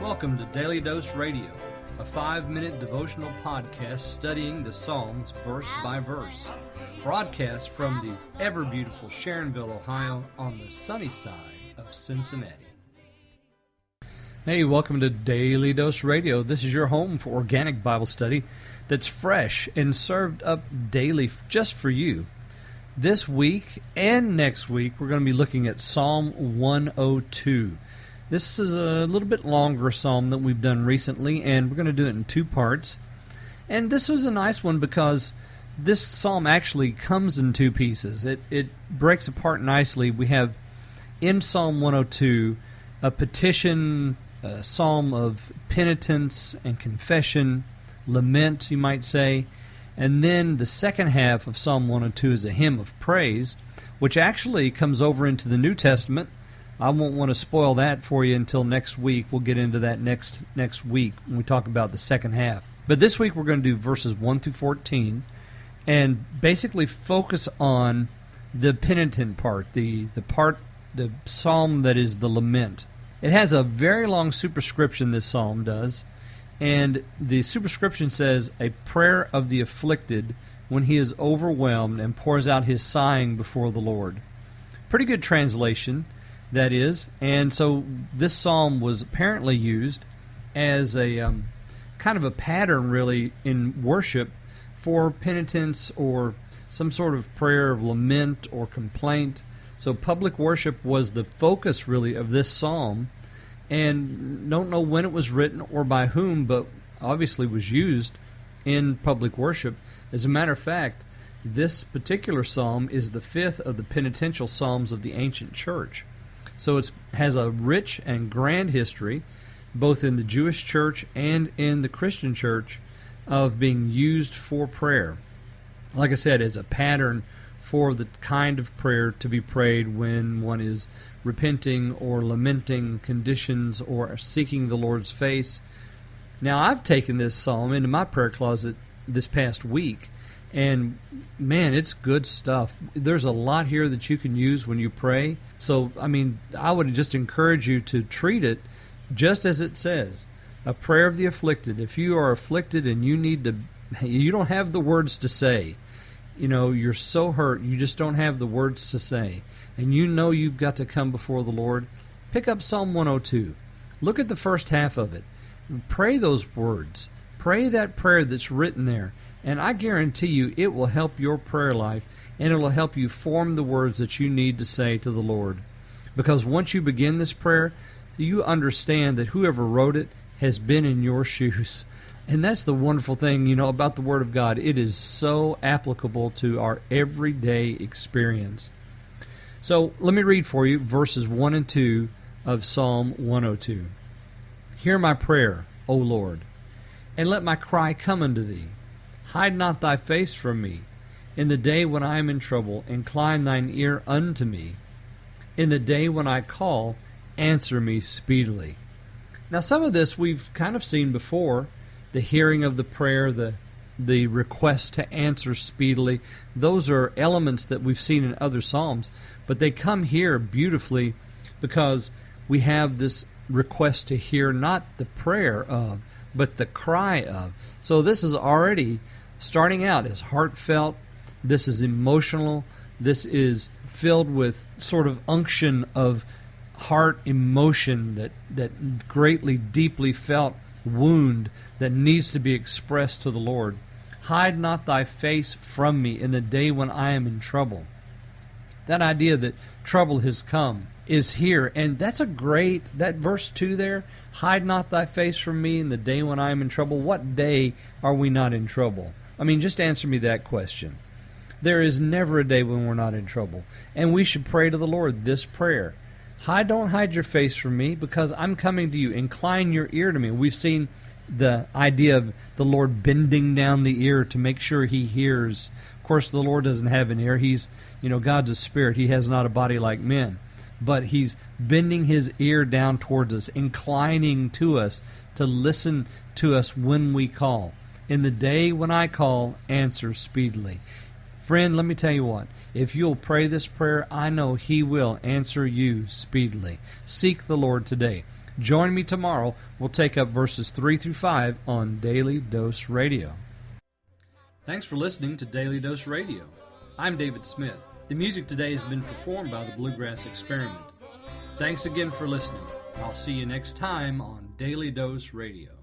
Welcome to Daily Dose Radio, a 5-minute devotional podcast studying the Psalms verse by verse. Broadcast from the ever-beautiful Sharonville, Ohio, on the sunny side of Cincinnati. Hey, welcome to Daily Dose Radio. This is your home for organic Bible study that's fresh and served up daily just for you. This week and next week, we're going to be looking at Psalm 102. This is a little bit longer psalm than we've done recently, and we're going to do it in two parts. And this was a nice one because this psalm actually comes in two pieces. It breaks apart nicely. We have in Psalm 102 a petition, a psalm of penitence and confession, lament, you might say. And then the second half of Psalm 102 is a hymn of praise, which actually comes over into the New Testament. I won't want to spoil that for you until next week. We'll get into that next week when we talk about the second half. But this week we're going to do verses 1 through 14 and basically focus on the penitent part, the psalm that is the lament. It has a very long superscription, this psalm does, and the superscription says, "A prayer of the afflicted when he is overwhelmed and pours out his sighing before the Lord." Pretty good translation, that is. And so this psalm was apparently used as a kind of a pattern, really, in worship for penitence or some sort of prayer of lament or complaint. So public worship was the focus, really, of this psalm. And don't know when it was written or by whom, but obviously was used in public worship. As a matter of fact, this particular psalm is the fifth of the penitential psalms of the ancient church. So it has a rich and grand history, both in the Jewish church and in the Christian church, of being used for prayer. Like I said, as a pattern for the kind of prayer to be prayed when one is repenting or lamenting conditions or seeking the Lord's face. Now, I've taken this psalm into my prayer closet this past week, and man, it's good stuff. There's a lot here that you can use when you pray. So, I would just encourage you to treat it just as it says, a prayer of the afflicted. If you are afflicted and you don't have the words to say, you're so hurt, you just don't have the words to say, and you've got to come before the Lord, pick up Psalm 102. Look at the first half of it. Pray those words. Pray that prayer that's written there. And I guarantee you it will help your prayer life, and it will help you form the words that you need to say to the Lord. Because once you begin this prayer, you understand that whoever wrote it has been in your shoes. And that's the wonderful thing, about the Word of God. It is so applicable to our everyday experience. So let me read for you verses 1 and 2 of Psalm 102. "Hear my prayer, O Lord, and let my cry come unto thee. Hide not thy face from me. In the day when I am in trouble, incline thine ear unto me. In the day when I call, answer me speedily." Now, some of this we've kind of seen before. The hearing of the prayer, the request to answer speedily. Those are elements that we've seen in other psalms, but they come here beautifully because we have this request to hear not the prayer of, but the cry of. So this is already starting out as heartfelt. This is emotional. This is filled with sort of unction of heart emotion, that greatly, deeply felt wound that needs to be expressed to the Lord. Hide not thy face from me in the day when I am in trouble. That idea that trouble has come is here, and that's that verse 2 there, hide not thy face from me in the day when I am in trouble. What day are we not in trouble? Just answer me that question. There is never a day when we're not in trouble, and we should pray to the Lord this prayer. Don't hide your face from me, because I'm coming to you. Incline your ear to me. We've seen the idea of the Lord bending down the ear to make sure he hears. Of course, the Lord doesn't have an ear. He's, God's a spirit. He has not a body like men. But he's bending his ear down towards us, inclining to us to listen to us when we call. In the day when I call, answer speedily. Friend, let me tell you what. If you'll pray this prayer, I know he will answer you speedily. Seek the Lord today. Join me tomorrow. We'll take up verses 3 through 5 on Daily Dose Radio. Thanks for listening to Daily Dose Radio. I'm David Smith. The music today has been performed by the Bluegrass Experiment. Thanks again for listening. I'll see you next time on Daily Dose Radio.